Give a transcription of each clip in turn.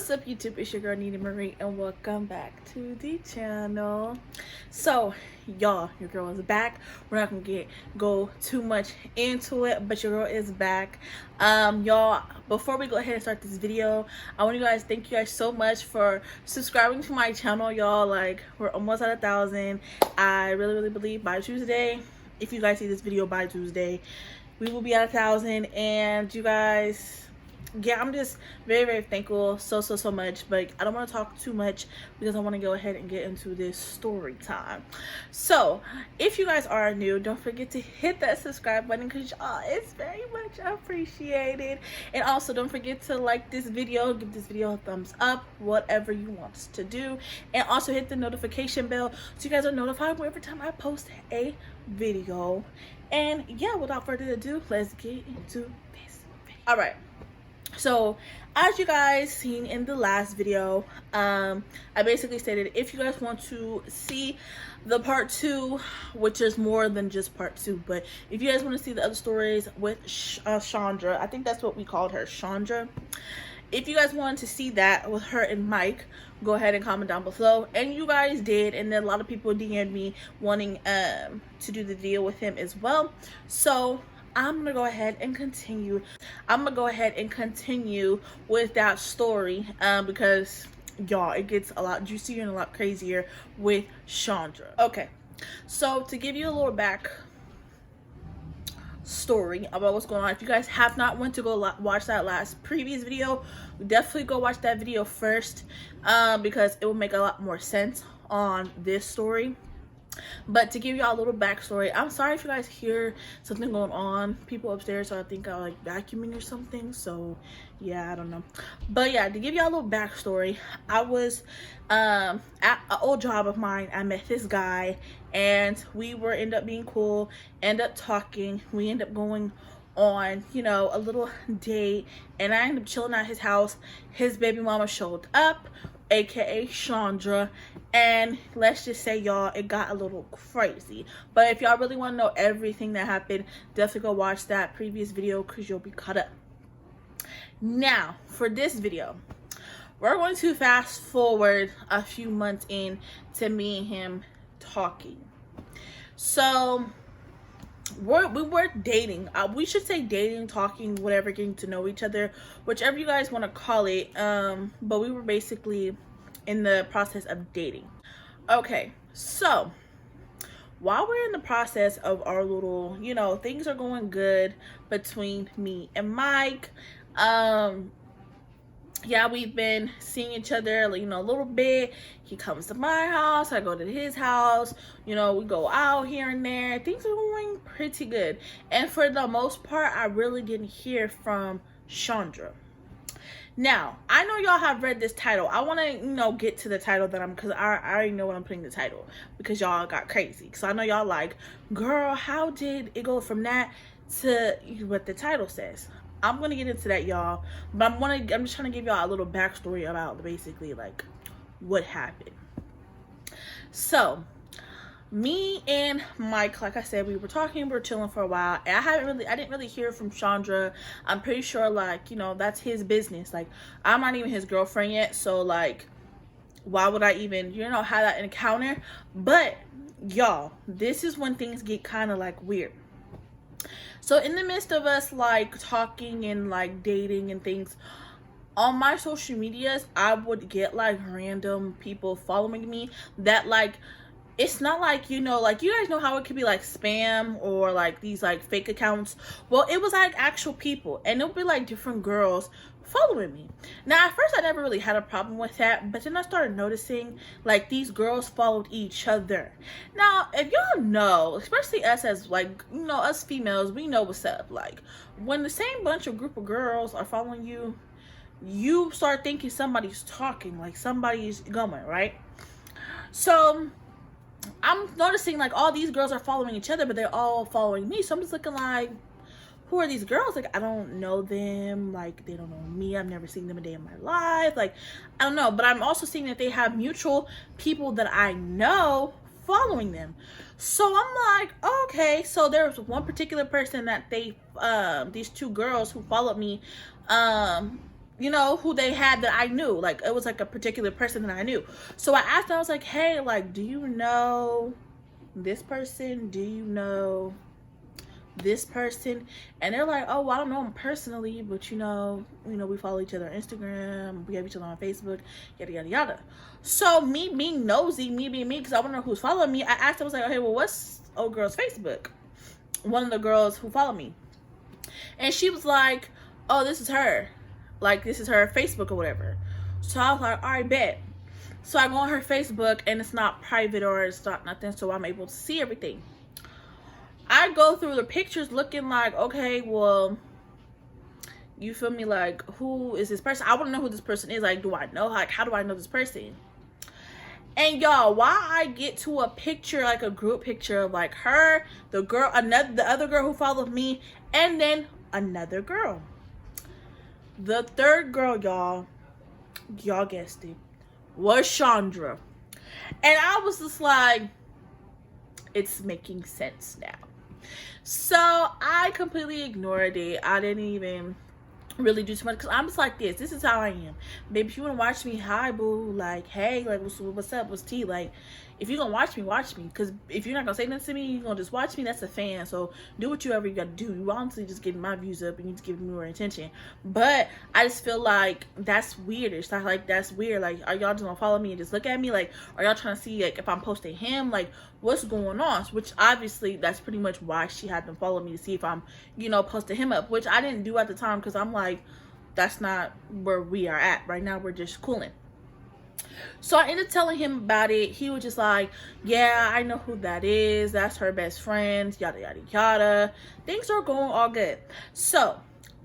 What's up, YouTube? It's your girl Nina Marie and welcome back to the channel. So y'all, your girl is back. We're not gonna go too much into it, but your girl is back. Y'all, before we go ahead and start this video, I want you guys thank you guys so much for subscribing to my channel. Y'all, like, we're almost at 1,000. I really believe by Tuesday, if you guys see this video by Tuesday, we will be at 1,000. And you guys, yeah, I'm just very thankful so much, but I don't want to talk too much because I want to go ahead and get into this story time. So if you guys are new, don't forget to hit that subscribe button because y'all, it's very much appreciated. And also don't forget to like this video, give this video a thumbs up, whatever you want to do, and also hit the notification bell so you guys are notified every time I post a video. And yeah, without further ado, let's get into this video. All right. So as you guys seen in the last video, I basically stated if you guys want to see the part 2, which is more than just part 2, but if you guys want to see the other stories with Shandra, I think that's what we called her, Shandra. If you guys wanted to see that with her and Mike, go ahead and comment down below. And you guys did, and then a lot of people DM'd me wanting to do the video with him as well. So I'm gonna go ahead and continue. With that story because y'all, it gets a lot juicier and a lot crazier with Shandra. Okay, so to give you a little back story about what's going on, if you guys have not went to go watch that previous video, definitely go watch that video first because it will make a lot more sense on this story. But to give y'all a little backstory, I'm sorry if you guys hear something going on, people upstairs, so I think I like vacuuming or something, so yeah, I don't know. But yeah, to give y'all a little backstory, I was at an old job of mine. I met this guy and we end up being cool, end up talking, we end up going on, you know, a little date, and I ended up chilling at his house. His baby mama showed up, aka Shandra, and let's just say, y'all, it got a little crazy. But if y'all really want to know everything that happened, definitely go watch that previous video because you'll be caught up. Now for this video, we're going to fast forward a few months in to me and him talking. So we were dating, we should say dating, talking, whatever, getting to know each other, whichever you guys want to call it, but we were basically in the process of dating. Okay, so while we're in the process of our little, you know, things are going good between me and Mike. Yeah, we've been seeing each other, you know, a little bit. He comes to my house, I go to his house, you know, we go out here and there. Things are going pretty good. And for the most part, I really didn't hear from Shandra. Now, I know y'all have read this title. I want to, you know, get to the title that because I already know what I'm putting the title, because y'all got crazy. So I know y'all like, girl, how did it go from that to what the title says? I'm gonna get into that, y'all, but I'm just trying to give y'all a little backstory about basically like what happened. So me and Mike, like I said, we were talking, we were chilling for a while, and I didn't really hear from Shandra. I'm pretty sure, like, you know, that's his business. Like, I'm not even his girlfriend yet, so like, why would I even, you know, have that encounter? But y'all, this is when things get kind of like weird. So in the midst of us like talking and like dating and things, on my social medias, I would get like random people following me that like, it's not like, you know, like, you guys know how it could be like spam or like these like fake accounts. Well, it was like actual people, and it would be like different girls following me. Now at first I never really had a problem with that, but then I started noticing like these girls followed each other. Now if y'all know, especially us as like, you know, us females, we know what's up. Like when the same group of girls are following you, you start thinking somebody's talking, like somebody's going, right? So I'm noticing like all these girls are following each other, but they're all following me. So I'm just looking like, who are these girls? Like, I don't know them. Like, they don't know me. I've never seen them a day in my life. Like, I don't know. But I'm also seeing that they have mutual people that I know following them. So I'm like, okay. So there was one particular person that these two girls who followed me, you know, who they had that I knew. Like, it was like a particular person that I knew. So I asked them, I was like, hey, like, do you know this person? Do you know this person? And they're like, oh, well, I don't know him personally, but you know, we follow each other on Instagram, we have each other on Facebook, yada yada yada. So me being nosy, me being me, because I want to know who's following me, I asked them, I was like, okay, well, what's old girl's Facebook? One of the girls who follow me. And she was like, oh, this is her. Like, this is her Facebook or whatever. So I was like, all right, bet. So I go on her Facebook, and it's not private or it's not nothing, so I'm able to see everything. I go through the pictures looking like, okay, well, you feel me? Like, who is this person? I want to know who this person is. Like, do I know? Like, how do I know this person? And y'all, while I get to a picture, like a group picture of like her, the girl, the other girl who followed me, and then another girl. The third girl, y'all guessed it, was Chandra. And I was just like, it's making sense now. So I completely ignored it. I didn't even really do too much, because I'm just like this is how I am, baby. If you want to watch me, hi boo, like, hey, like, what's up, what's tea, like, if you're gonna watch me, because if you're not gonna say nothing to me, you're gonna just watch me, that's a fan. So do whatever you gotta do. You honestly just getting my views up and you just giving me more attention. But I just feel like that's weird. It's not like, that's weird. Like, are y'all just gonna follow me and just look at me? Like, are y'all trying to see, like, if I'm posting him? Like, what's going on? Which obviously that's pretty much why she had them follow me, to see if I'm, you know, posting him up, which I didn't do at the time, because I'm like, that's not where we are at right now. We're just cooling. So I ended up telling him about it. He was just like, yeah, I know who that is. That's her best friend, yada, yada, yada. Things are going all good. So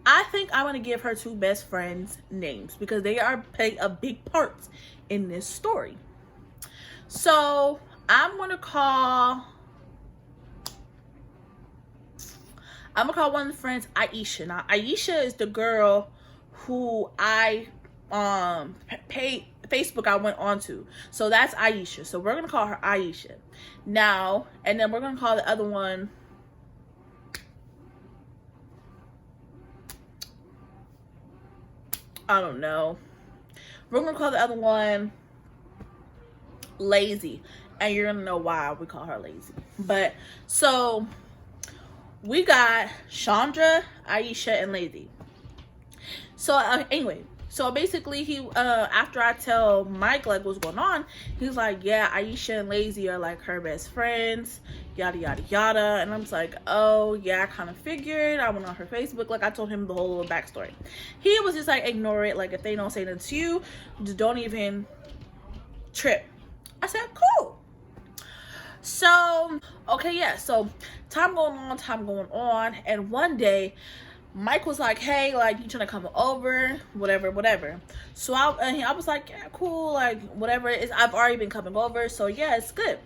I think I'm going to give her two best friends names, because they are playing a big part in this story. So I'm going to call one of the friends Aisha. Now, Aisha is the girl who I paid Facebook I went on to. So that's Aisha. So we're gonna call her Aisha now, and then we're gonna call the other one, I don't know, we're gonna call the other one Lazy, and you're gonna know why we call her Lazy. But so we got Chandra, Aisha, and Lazy. So anyway, so basically he after I tell Mike like what's going on, he's like, yeah, Aisha and Lazy are like her best friends, yada yada yada. And I'm just like, oh yeah, I kind of figured. I went on her Facebook, like I told him the whole little backstory. He was just like, ignore it, like if they don't say nothing to you, just don't even trip. I said, cool. So okay, yeah, so time going on, and one day Mike was like, hey, like, you trying to come over, whatever. So I was like, yeah, cool, like, whatever. I've already been coming over, so yeah, it's good.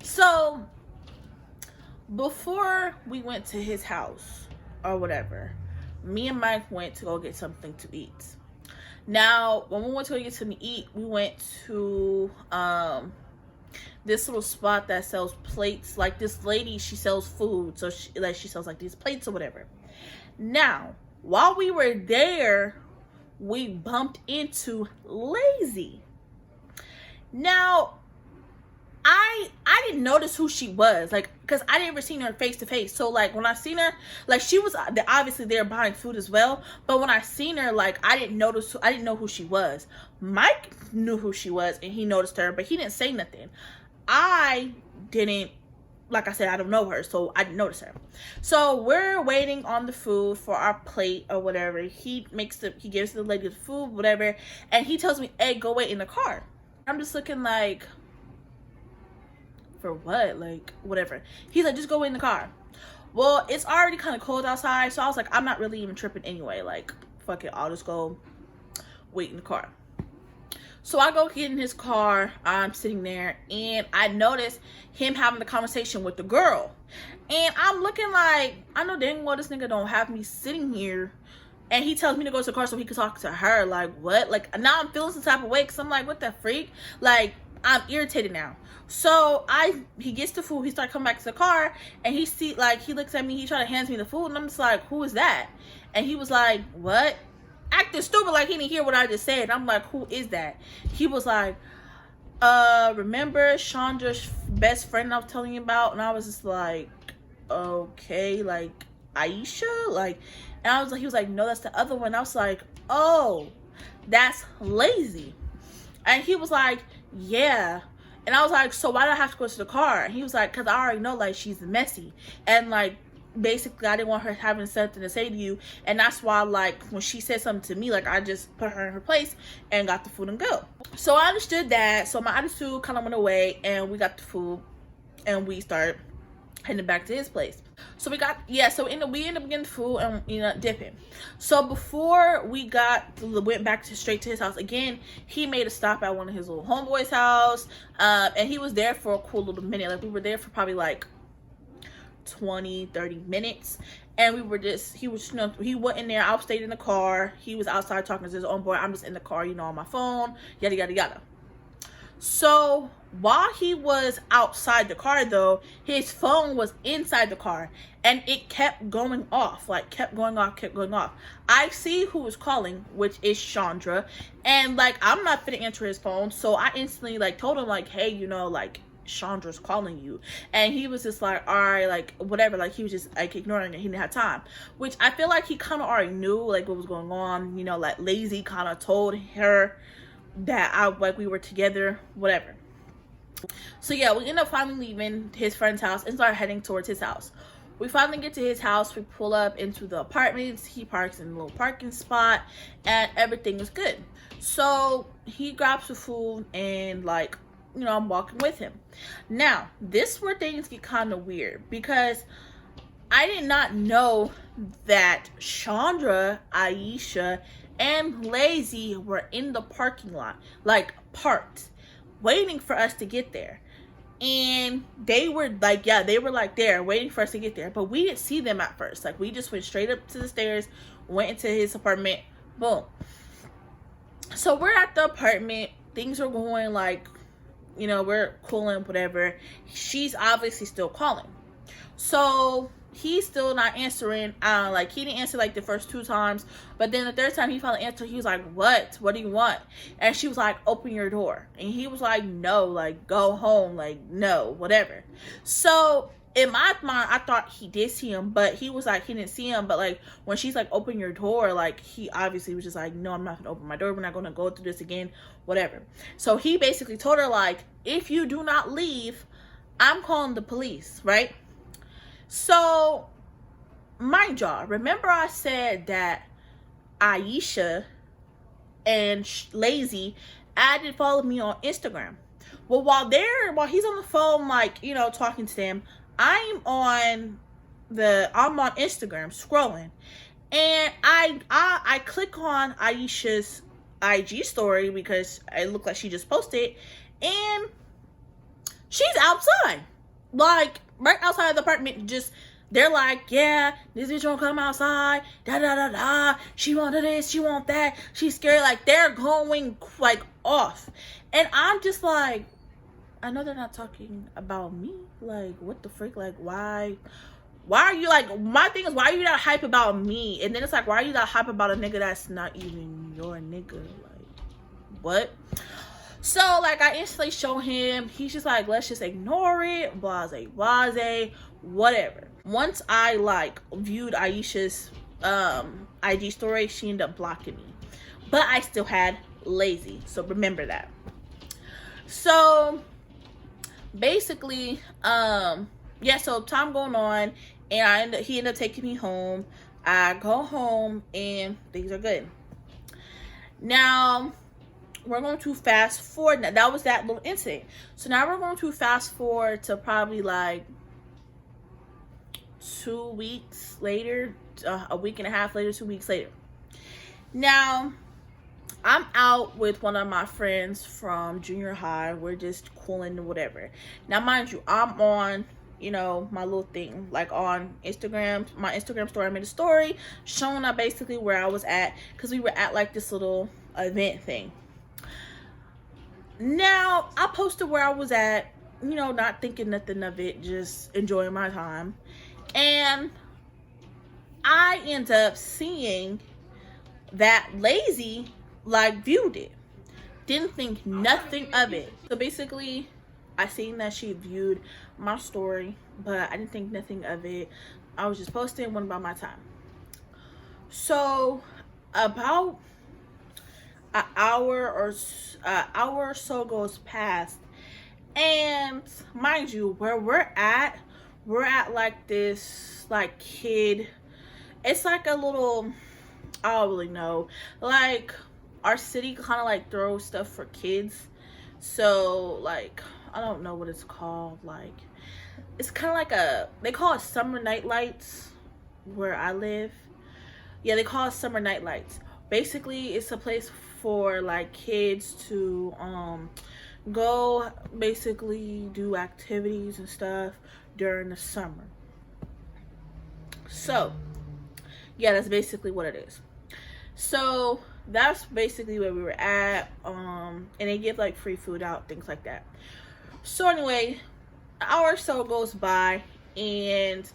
So before we went to his house or whatever, me and Mike went to go get something to eat. Now, when we went to go get something to eat, we went to this little spot that sells plates. Like, this lady, she sells food, so she sells like these plates or whatever. Now, while we were there, we bumped into Lazy. Now, I didn't notice who she was, like, because I didn't ever seen her face to face. So like when I seen her, like, she was obviously there buying food as well, but when I seen her, like, I didn't know who she was. Mike knew who she was and he noticed her, but he didn't say nothing. I didn't, like I said, I don't know her, so I didn't notice her. So we're waiting on the food for our plate or whatever. He gives the lady the food, whatever, and he tells me, hey, go wait in the car. I'm just looking like, for what? Like, whatever. He's like, just go wait in the car. Well, it's already kind of cold outside, so I was like, I'm not really even tripping anyway. Like, fuck it, I'll just go wait in the car. So I go get in his car, I'm sitting there, and I notice him having the conversation with the girl. And I'm looking like, I know dang well this nigga don't have me sitting here. And he tells me to go to the car so he can talk to her. Like, what? Like, now I'm feeling some type of way, because I'm like, what the freak? Like, I'm irritated now. So he gets the food, he starts coming back to the car, and he looks at me, he tries to hand me the food, and I'm just like, who is that? And he was like, what? acting stupid like he didn't hear what I just said. I'm like, who is that? He was like, remember Shandra's best friend I was telling you about? And I was just like, okay, like Aisha, like, and I was like, he was like, no, that's the other one. I was like, oh, that's Lazy. And he was like, yeah. And I was like, so why do I have to go to the car? And he was like, because I already know, like, she's messy. And, like, basically, I didn't want her having something to say to you. And that's why, like, when she said something to me, like, I just put her in her place and got the food and go. So I understood that. So my attitude kind of went away. And we got the food. And we started heading back to his place. So we ended up getting the food and, you know, dipping. So before we went back straight to his house again, he made a stop at one of his little homeboys' house, and he was there for a cool little minute. Like, we were there for probably like 20-30 minutes, and he was, you know, he went in there. I stayed in the car. He was outside talking to his own boy. I'm just in the car, you know, on my phone, yada yada yada. So while he was outside the car, though, his phone was inside the car, and it kept going off, like, kept going off. I see who was calling, which is Shandra, and, like, I'm not finna answer his phone, so I instantly, like, told him, like, hey, you know, like, Chandra's calling you. And he was just like, all right, like, whatever. Like, he was just, like, ignoring it. He didn't have time, which I feel like he kind of already knew, like, what was going on. You know, like, Lazy kind of told her that we were together, whatever. So yeah, we ended up finally leaving his friend's house and started heading towards his house. We finally get to his house. We pull up into the apartments. He parks in a little parking spot, and everything is good. So he grabs the food, and, like, you know, I'm walking with him. Now, this is where things get kind of weird, because I did not know that Shandra, Aisha, and Lazy were in the parking lot, like, parked, waiting for us to get there. And they were like, yeah, they were like there waiting for us to get there, but we didn't see them at first. Like, we just went straight up to the stairs, went into his apartment, boom. So we're at the apartment, things are going, like, you know, we're cooling, whatever. She's obviously still calling, so he's still not answering. Like, he didn't answer, like, the first 2 times, but then the 3rd time he finally answered. He was like, what do you want? And she was like, open your door. And he was like, no, like, go home, like, no, whatever. So in my mind, I thought he did see him, but he was like, he didn't see him. But, like, when she's like, open your door, like, he obviously was just like, no, I'm not gonna open my door, we're not gonna go through this again, whatever. So he basically told her, like, if you do not leave, I'm calling the police, right? So, mind y'all, remember I said that Aisha and Lazy followed me on Instagram. Well, while he's on the phone, like, you know, talking to them, I'm on Instagram scrolling, and I click on Aisha's IG story because it looked like she just posted, and she's outside, like, right outside of the apartment. Just, they're like, yeah, this bitch won't come outside, da da da da, she wanted this, she want that, she's scared. Like, they're going, like, off, and I'm just like, I know they're not talking about me. Like, what the freak? Like, why are you, like, my thing is, why are you not hype about me? And then it's like, why are you not hype about a nigga that's not even your nigga? Like, what? So, like, I instantly show him. He's just like, let's just ignore it, blase, whatever. Once I, like, viewed Aisha's IG story, she ended up blocking me, but I still had Lazy, so remember that. So basically, yeah, so time going on, and he ended up taking me home. I go home, and things are good. Now we're going to fast forward. Now, that was that little incident. So now we're going to fast forward to probably like 2 weeks later, a week and a half later, 2 weeks later. Now, I'm out with one of my friends from junior high. We're just cooling and whatever. Now, mind you, I'm on, you know, my little thing, like on Instagram, my Instagram story. I made a story showing up basically where I was at, because we were at like this little event thing. Now, I posted where I was at, you know, not thinking nothing of it, just enjoying my time. And I end up seeing that lazy like viewed it, didn't think nothing of it. So basically I seen that she viewed my story, but I didn't think nothing of it. I was just posting, one about my time. So about an hour or so goes past, and mind you, where we're at like this like kid, it's like a little, I don't really know, like our city kind of like throws stuff for kids. So like, I don't know what it's called, like it's kind of like they call it summer night lights where I live. Yeah, they call it summer night lights. Basically it's a place for like kids to go basically do activities and stuff during the summer. So yeah, that's basically what it is. So that's basically where we were at. And they give like free food out, things like that. So anyway, an hour or so goes by, and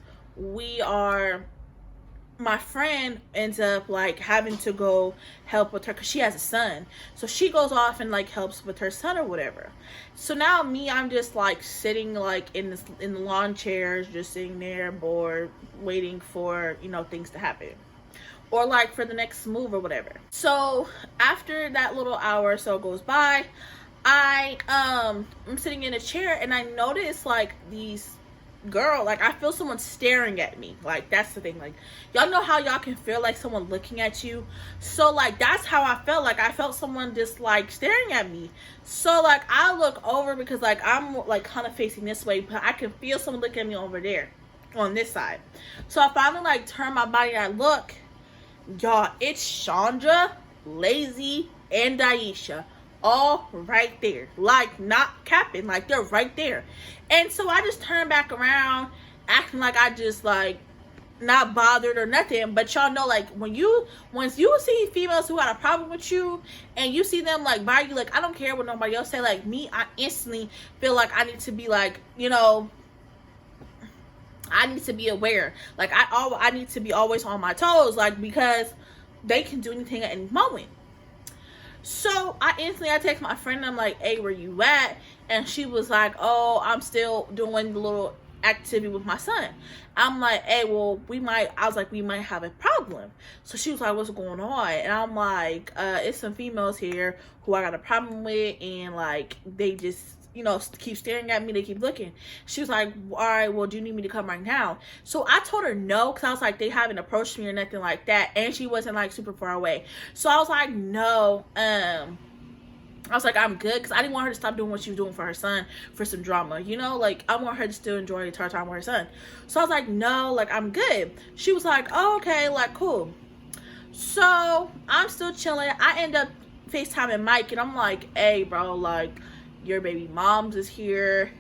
my friend ends up like having to go help with her because she has a son. So she goes off and like helps with her son or whatever. So now I'm just like sitting like in the lawn chairs, just sitting there bored, waiting for, you know, things to happen, or like for the next move or whatever. So after that little hour or so goes by, I'm sitting in a chair, and I notice like these girl, like I feel someone staring at me. Like that's the thing, like y'all know how y'all can feel like someone looking at you. So like that's how I felt. Like I felt someone just like staring at me. So like I look over because like I'm like kind of facing this way, but I can feel someone looking at me over there on this side. So I finally like turn my body and I look. Y'all, it's Chandra, Lazy, and Daisha all right there, like not capping, like they're right there. And so I just turned back around, acting like I just like not bothered or nothing. But y'all know, like once you see females who got a problem with you and you see them like by you, like I don't care what nobody else say, like me, I instantly feel like I need to be like, you know, I need to be aware. Like I need to be always on my toes, like because they can do anything at any moment. So I text my friend and I'm like, hey, where you at? And she was like, oh, I'm still doing the little activity with my son. I'm like, hey, well, we might have a problem. So she was like, what's going on? And I'm like, it's some females here who I got a problem with, and like they just, you know, keep staring at me, they keep looking. She was like, all right, well, do you need me to come right now? So I told her no, because I was like, they haven't approached me or nothing like that, and she wasn't like super far away. So I was like, no, I was like, I'm good, because I didn't want her to stop doing what she was doing for her son for some drama, you know, like I want her to still enjoy the entire time with her son. So I was like, no, like I'm good. She was like, oh, okay, like cool. So I'm still chilling. I end up FaceTiming Mike, and I'm like, hey bro, like your baby mom's is here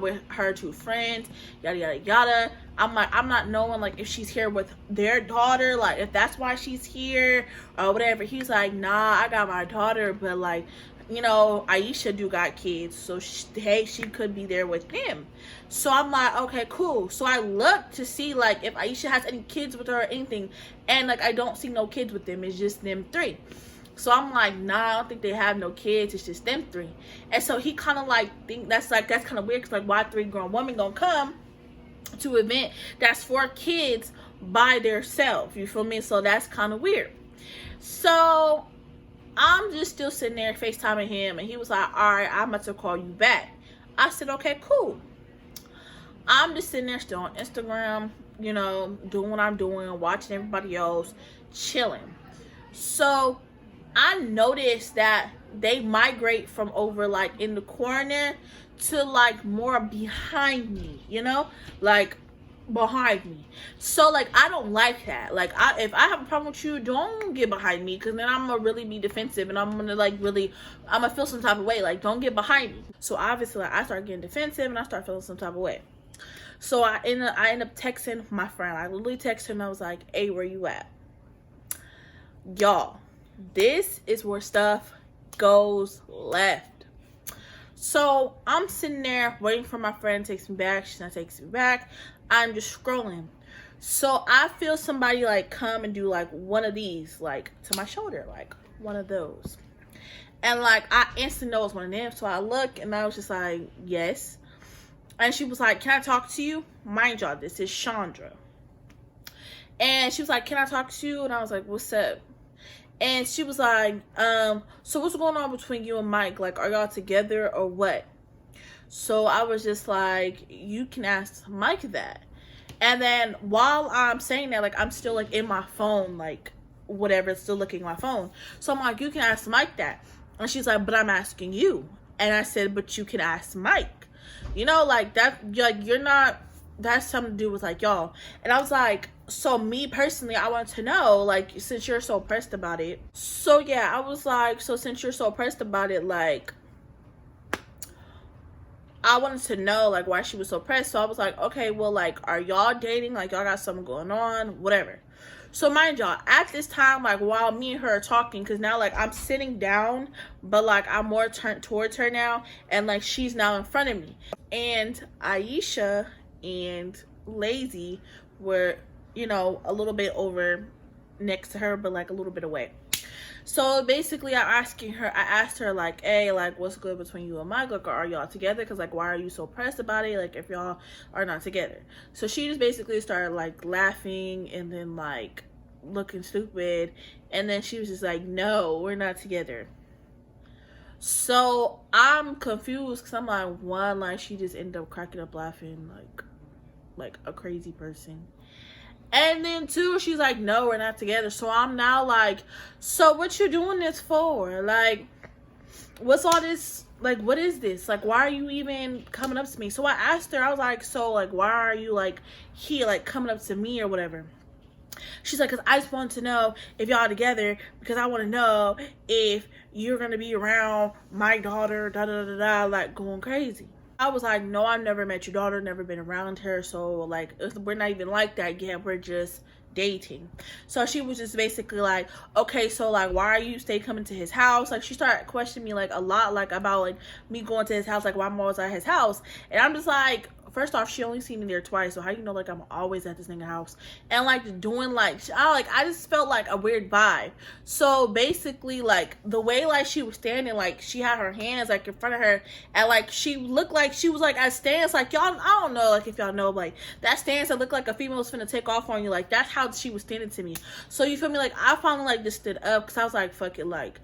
with her two friends, yada yada yada. I'm like, I'm not knowing like if she's here with their daughter, like if that's why she's here or whatever. He's like, nah, I got my daughter, but like, you know, Aisha do got kids, so she could be there with him. So I'm like, okay, cool. So I look to see like if Aisha has any kids with her or anything, and like I don't see no kids with them. It's just them three. So I'm like, nah, I don't think they have no kids. It's just them three. And so he kind of like think that's kind of weird, because like why three grown women gonna come to an event that's for kids by themselves? You feel me? So that's kind of weird. So I'm just still sitting there FaceTiming him, and he was like, all right, I'm about to call you back. I said, okay, cool. I'm just sitting there still on Instagram, you know, doing what I'm doing, watching everybody else, chilling. So I noticed that they migrate from over like in the corner to like more behind me, you know, like behind me. So like I don't like that. Like if I have a problem with you, don't get behind me, because then I'm gonna really be defensive, and I'm gonna feel some type of way. Like don't get behind me. So obviously like, I start getting defensive and I start feeling some type of way. So I end up texting my friend. I literally texted him. I was like, hey, where you at? Y'all, this is where stuff goes left. So I'm sitting there waiting for my friend to text me back. She's not texting me back. I'm just scrolling. So I feel somebody like come and do like one of these, like to my shoulder, like one of those. And like I instantly know it's one of them. So I look and I was just like, yes. And she was like, can I talk to you? Mind y'all, this is Chandra. And she was like, can I talk to you? And I was like, what's up? And she was like, so what's going on between you and Mike? Like, are y'all together or what? So I was just like, you can ask Mike that. And then while I'm saying that, like, I'm still like in my phone, like whatever, still looking at my phone. So I'm like, you can ask Mike that. And she's like, but I'm asking you. And I said, but you can ask Mike. You know, like that, like you're not, that's something to do with like y'all. And I was like, so me personally, I want to know, like, since you're so pressed about it. So yeah, I was like, so since you're so pressed about it, like, I wanted to know like why she was so pressed. So I was like, okay, well, like, are y'all dating? Like, y'all got something going on, whatever. So mind y'all, at this time, like while me and her are talking, because now like I'm sitting down, but like I'm more turned towards her now, and like she's now in front of me. And Aisha and Lazy were, you know, a little bit over next to her, but like a little bit away. So basically I asked her like, hey, like what's good between you and Mike? Like, are y'all together? Because like, why are you so pressed about it? Like, if y'all are not together. So she just basically started like laughing and then like looking stupid. And then she was just like, no, we're not together. So I'm confused because I'm like, one, like she just ended up cracking up laughing like a crazy person. And then two, she's like, no, we're not together. So I'm now like, so what you doing this for? Like, what's all this? Like, what is this? Like, why are you even coming up to me? So I asked her, I was like, so like, why are you like here, like coming up to me or whatever? She's like, because I just want to know if y'all together, because I want to know if you're going to be around my daughter, da da da da, like going crazy. I was like, no, I've never met your daughter, never been around her, so like we're not even like that yet, we're just dating. So she was just basically like, okay, so like why are you stay coming to his house? Like she started questioning me like a lot, like about like me going to his house, like why I'm always at his house. And I'm just like, first off, she only seen me there twice, so how you know like I'm always at this nigga house? And like doing like I just felt like a weird vibe. So basically like the way like she was standing, like she had her hands like in front of her, and like she looked like she was like at stance, like y'all, I don't know like if y'all know like that stance that looked like a female was finna take off on you, like that's how she was standing to me. So you feel me, like I finally like just stood up because I was like, fuck it, like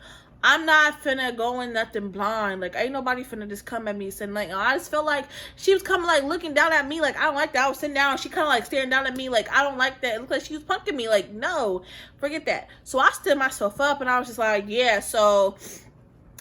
I'm not finna go in nothing blind. Like, ain't nobody finna just come at me saying, like, I just felt like she was coming, like, looking down at me. Like, I don't like that. I was sitting down. She kind of, like, staring down at me. Like, I don't like that. It looked like she was punking me. Like, no, forget that. So I stood myself up, and I was just like, yeah, so,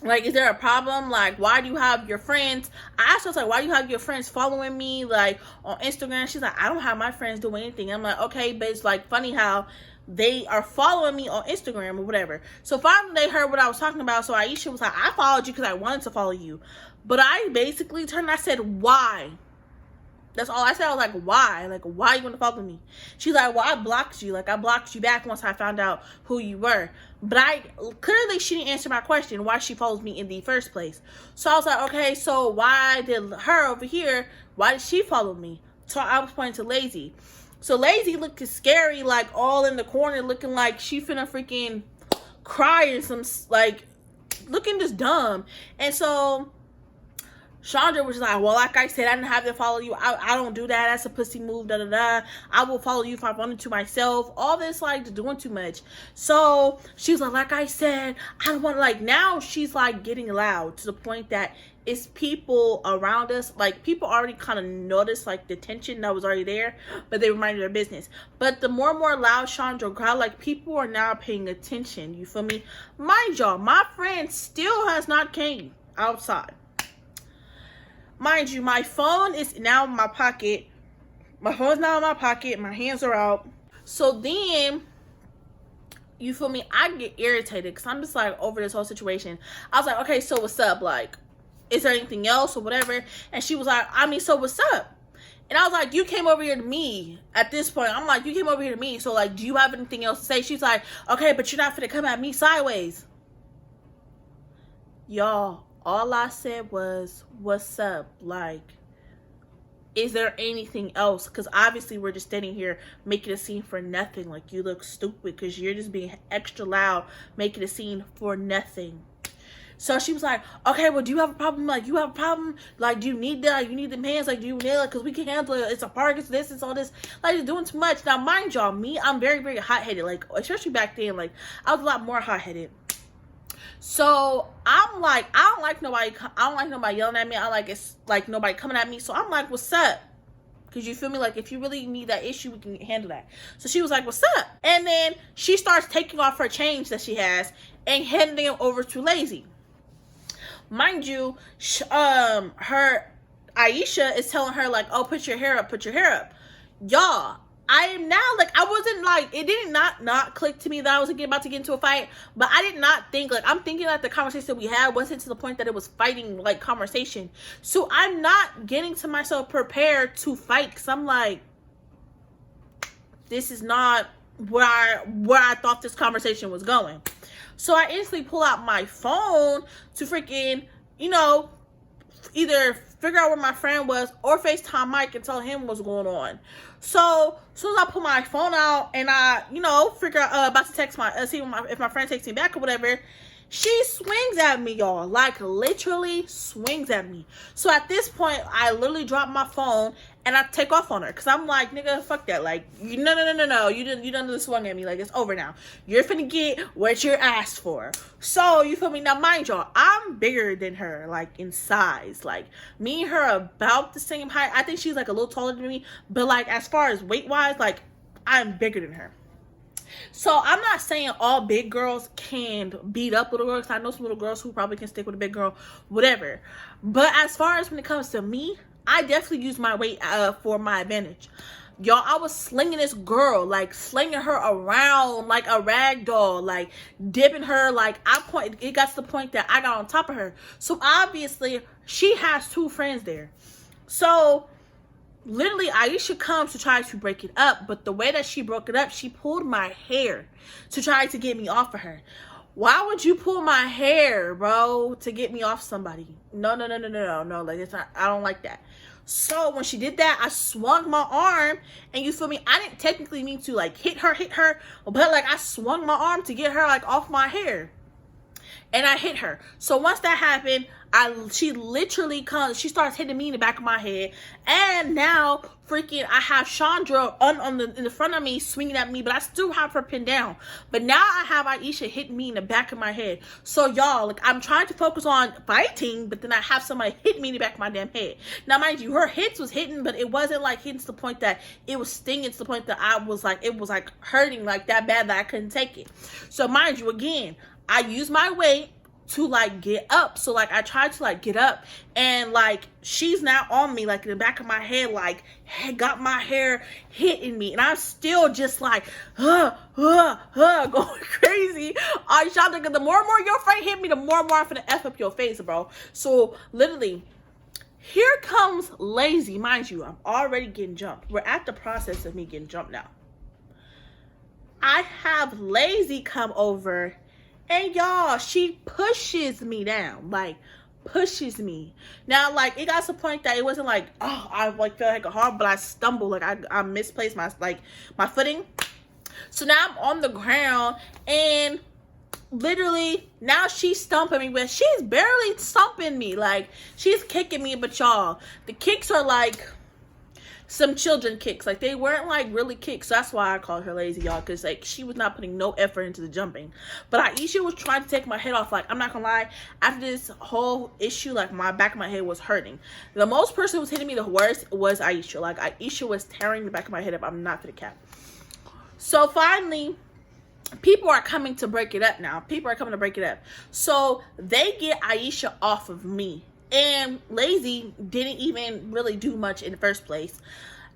like, is there a problem? Like, why do you have your friends? I asked her, like, why do you have your friends following me, like, on Instagram? She's like, I don't have my friends doing anything. I'm like, okay, but it's, like, funny how they are following me on Instagram or whatever. So finally they heard what I was talking about. So Aisha was like, I followed you because I wanted to follow you. But I basically turned and I said, why? That's all I said. I was like, why? Like, why you want to follow me? She's like, well, I blocked you. Like, I blocked you back once I found out who you were. But clearly she didn't answer my question, why she follows me in the first place. So I was like, okay, so why did her over here, why did she follow me? So I was pointing to Lazy. So Lazy looked scary, like all in the corner, looking like she finna freaking cry or some, like, looking just dumb. And so Chandra was like, well, like I said, I didn't have to follow you. I don't do that. That's a pussy move, da da da. I will follow you if I wanted to myself. All this, like, doing too much. So she was like I said, I don't want to, like, now she's, like, getting loud to the point that it's people around us, like, people already kind of noticed, like, the tension that was already there, but they were minding their business. But the more and more loud Chandra got, like, people are now paying attention, you feel me? Mind y'all, my friend still has not came outside. Mind you, my phone is now in my pocket. My phone's now in my pocket. My hands are out. So then, you feel me? I get irritated because I'm just like over this whole situation. I was like, okay, so what's up? Like, is there anything else or whatever? And she was like, I mean, so what's up? And I was like, you came over here to me at this point. I'm like, you came over here to me. So, like, do you have anything else to say? She's like, okay, but you're not finna come at me sideways. Y'all, all I said was, what's up? Like, is there anything else? Because obviously we're just standing here making a scene for nothing. Like, you look stupid because you're just being extra loud, making a scene for nothing. So she was like, okay, well, do you have a problem? Like, you have a problem? Like, do you need that? Like, you need them hands? Like, do you need it? Because we can handle it. It's a park. It's this. It's all this. Like, you're doing too much. Now, mind y'all, me, I'm very, very hot-headed. Like, especially back then, like, I was a lot more hot-headed. So I'm like, I don't like nobody yelling at me. I like, it's like nobody coming at me. So I'm like, what's up? Because you feel me? Like, if you really need that issue, we can handle that. So she was like, what's up? And then she starts taking off her chains that she has and handing them over to Lazy. Mind you, her Aisha is telling her, like, oh, put your hair up, put your hair up. Y'all, I am now, like, I wasn't, like, it did not click to me that I was about to get into a fight, but I did not think, like, I'm thinking that the conversation we had wasn't to the point that it was fighting, like, conversation. So I'm not getting to myself prepared to fight, because I'm like, this is not where I thought this conversation was going. So I instantly pull out my phone to freaking, you know, either figure out where my friend was or FaceTime Mike and tell him what's going on. So as soon as I pull my phone out and I, you know, figure out about to text see if my friend texts me back or whatever, she swings at me, y'all. Like, literally swings at me. So at this point, I literally drop my phone and I take off on her. Because I'm like, nigga, fuck that. Like, no. You done swung at me. Like, it's over now. You're finna get what you're asked for. So, you feel me? Now, mind y'all, I'm bigger than her, like, in size. Like, me and her are about the same height. I think she's, like, a little taller than me. But, like, as far as weight-wise, like, I'm bigger than her. So I'm not saying all big girls can beat up little girls. I know some little girls who probably can stick with a big girl, whatever. But as far as when it comes to me, I definitely use my weight for my advantage. Y'all, I was slinging this girl, like slinging her around like a rag doll, like dipping her, like it got to the point that I got on top of her. So obviously she has two friends there. So literally, Aisha comes to try to break it up, but the way that she broke it up, she pulled my hair to try to get me off of her. Why would you pull my hair, bro, to get me off somebody? No. Like, it's not, I don't like that. So when she did that, I swung my arm, and you feel me? I didn't technically mean to, like, hit her, but, like, I swung my arm to get her, like, off my hair. And I hit her. So once that happened, she literally comes, she starts hitting me in the back of my head. And now, freaking, I have Chandra in the front of me, swinging at me, but I still have her pinned down. But now I have Aisha hitting me in the back of my head. So y'all, like, I'm trying to focus on fighting, but then I have somebody hit me in the back of my damn head. Now, mind you, her hits was hitting, but it wasn't like hitting to the point that it was stinging, to the point that it was like hurting like that bad that I couldn't take it. So mind you, again, I use my weight to, like, get up. So, like, I tried to, like, get up, and, like, she's now on me, like, in the back of my head, like, got my hair hitting me, and I'm still just like, going crazy. I shot, the more and more your friend hit me, the more and more I'm finna F up your face, bro. So, literally, here comes Lazy. Mind you, I'm already getting jumped. We're at the process of me getting jumped now. I have Lazy come over, and y'all, she pushes me down, like, pushes me. Now, like, it got to the point that it wasn't like, oh, I, like, felt like a hard, but I stumbled, like, I misplaced my footing. So now I'm on the ground, and literally, now she's stumping me, but she's barely stumping me. Like, she's kicking me, but y'all, the kicks are like some children kicks. Like, they weren't like really kicks. So that's why I called her lazy, y'all, because like she was not putting no effort into the jumping. But Aisha was trying to take my head off. Like, I'm not gonna lie, after this whole issue, like, my back of my head was hurting. The most person who was hitting me the worst was Aisha. Like, Aisha was tearing the back of my head up. I'm not gonna cap. So finally, people are coming to break it up now. People are coming to break it up. So they get Aisha off of me. And Lazy didn't even really do much in the first place.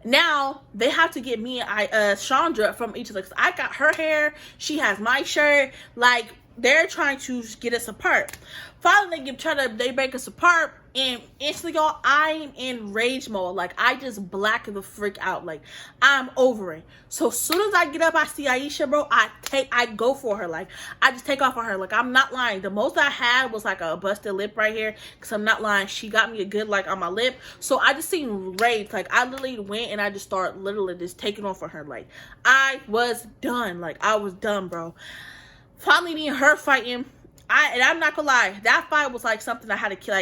Now, they have to get me and Chandra from each of us. I got her hair. She has my shirt. Like, they're trying to get us apart. Finally, they break us apart, and instantly, y'all, I'm in rage mode. Like, I just black the freak out. Like, I'm over it. So as soon as I get up, I see Aisha, bro. I go for her. Like, I just take off on her. Like, I'm not lying. The most I had was like a busted lip right here, because I'm not lying. She got me a good like on my lip. So I just seen rage. Like, I literally went and I just started literally just taking off on her. Like, I was done. Like, I was done, bro. Finally, me and her fighting. And I'm not gonna lie, that fight was like something I had to kill.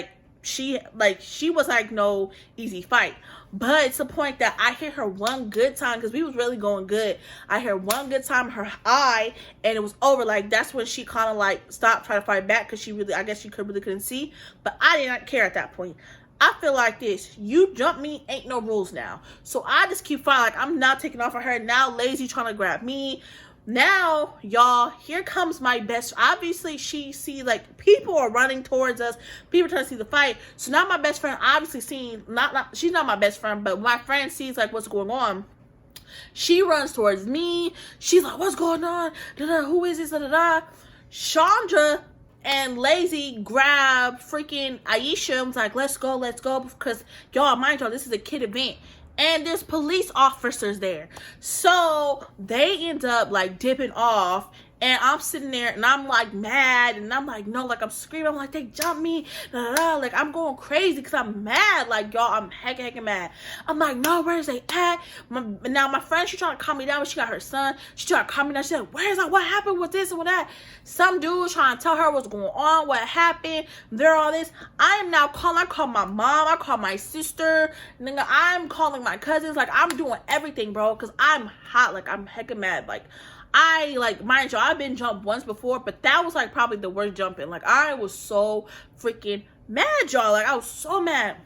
Like, she was like no easy fight. But it's the point that I hit her one good time, because we was really going good. I hit one good time, her eye, and it was over. Like, that's when she kind of like stopped trying to fight back, because I guess she really couldn't see. But I did not care at that point. I feel like this. You jump me, ain't no rules now. So I just keep fighting. Like, I'm not taking off of her. Now Lazy trying to grab me. Now, y'all, here comes my best. Obviously, she see like people are running towards us. People trying to see the fight. So now my best friend, obviously seeing she's not my best friend, but my friend sees like what's going on. She runs towards me. She's like, "What's going on? Who is this?" Shandra and Lazy grab freaking Aisha and was like, let's go, because y'all, mind y'all, this is a kid event. And there's police officers there. So they end up like dipping off. And I'm sitting there and I'm like mad. And I'm like, no, like I'm screaming. I'm like, they jumped me. Like, I'm going crazy because I'm mad. Like, y'all, I'm hecka mad. I'm like, no, where's they at? Now, my friend, she trying to calm me down. But she got her son. She trying to calm me down. She said, where's that? What happened with this and with that? Some dude trying to tell her what's going on, what happened. They're all this. I am now calling. I call my mom. I call my sister. Nigga, I'm calling my cousins. Like, I'm doing everything, bro. Because I'm hot. Like, I'm hecka mad. Like, mind you, I've been jumped once before, but that was like probably the worst jumping. Like, I was so freaking mad, y'all. Like, I was so mad.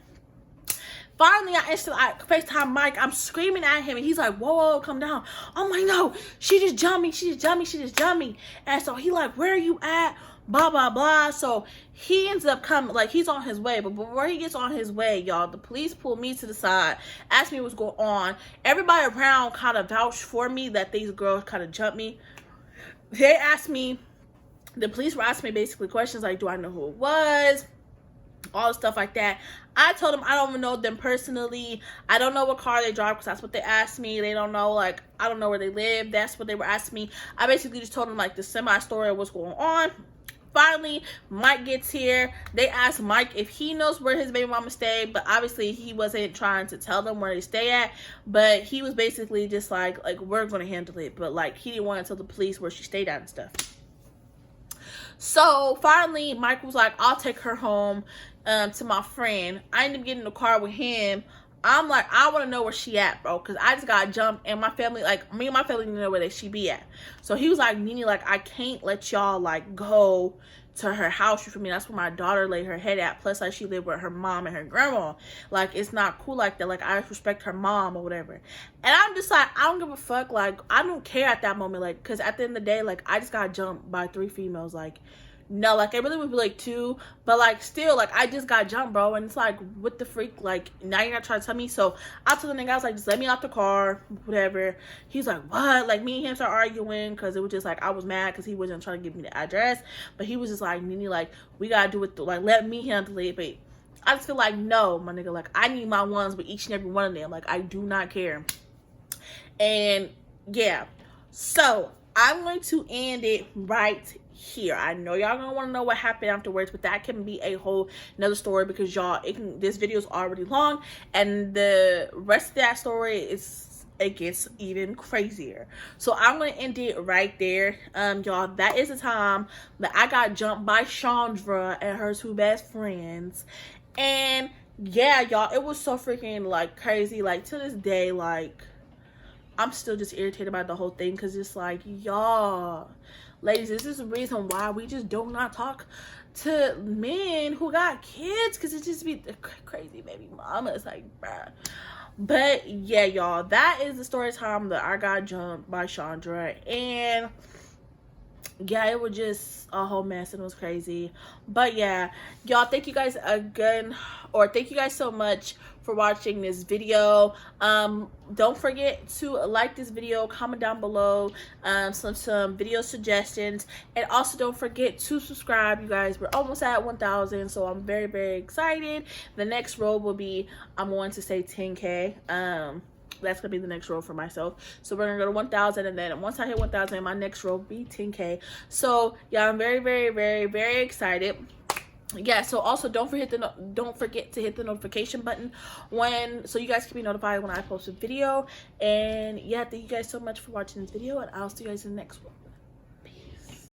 Finally, I FaceTime Mike. I'm screaming at him, and he's like, whoa, come down. I'm like, no, she just jumped me. And so he like, where are you at? Blah, blah, blah. So he ends up coming, like, he's on his way. But before he gets on his way, y'all, the police pulled me to the side, asked me what's going on. Everybody around kind of vouched for me that these girls kind of jumped me. They asked me, the police were asking me basically questions like, do I know who it was? All the stuff like that. I told them I don't even know them personally. I don't know what car they drive, because that's what they asked me. They don't know, like, I don't know where they live. That's what they were asking me. I basically just told them, like, the semi-story of what's going on. Finally, Mike gets here. They asked Mike if he knows where his baby mama stayed, but obviously he wasn't trying to tell them where they stay at. But he was basically just like we're gonna handle it. But like, he didn't want to tell the police where she stayed at and stuff. So finally, Mike was like, I'll take her home to my friend. I ended up getting in the car with him. I'm like, I want to know where she at, bro, because I just got jumped, and my family, like, me and my family didn't know where she be at. So he was like, Nene, like, I can't let y'all, like, go to her house for me. That's where my daughter laid her head at. Plus, like, she lived with her mom and her grandma. Like, it's not cool like that. Like, I respect her mom or whatever. And I'm just like, I don't give a fuck. Like, I don't care at that moment. Like, because at the end of the day, like, I just got jumped by 3 females. Like, no, like, it really would be like 2, but like, still, like, I just got jumped, bro, and it's like, what the freak, like, now you're not trying to tell me. So I told the nigga, I was like, just let me out the car, whatever. He's like, what? Like, me and him started arguing, because it was just like, I was mad because he wasn't trying to give me the address, but he was just like, Nene, like, we gotta do it, like, let me handle it. But I just feel like, no, my nigga, like, I need my ones with each and every one of them. Like, I do not care. And yeah, so I'm going to end it right here. I know y'all gonna want to know what happened afterwards, but that can be a whole another story, because y'all, this video is already long, and the rest of that story it gets even crazier. So I'm gonna end it right there. Y'all, that is the time that I got jumped by Shandra and her 2 best friends. And yeah, y'all, it was so freaking like crazy. Like, to this day, like, I'm still just irritated by the whole thing, because it's like, y'all, ladies, this is the reason why we just do not talk to men who got kids, because it just be crazy baby mama. It's like, bruh. But yeah, y'all, that is the story time that I got jumped by Shandra. And yeah, it was just a whole mess and it was crazy. But yeah, y'all, thank you guys again, or thank you guys so much for watching this video. Don't forget to like this video, comment down below some video suggestions, and also don't forget to subscribe. You guys, we're almost at 1,000, so I'm very, very excited. The next road will be, I'm going to say 10K. That's gonna be the next row for myself. So we're gonna go to 1,000, and then once I hit 1,000, my next row will be 10K. So yeah, I'm very, very, very, very excited. Yeah, so also don't forget to hit the notification button so you guys can be notified when I post a video. And yeah, thank you guys so much for watching this video, and I'll see you guys in the next one.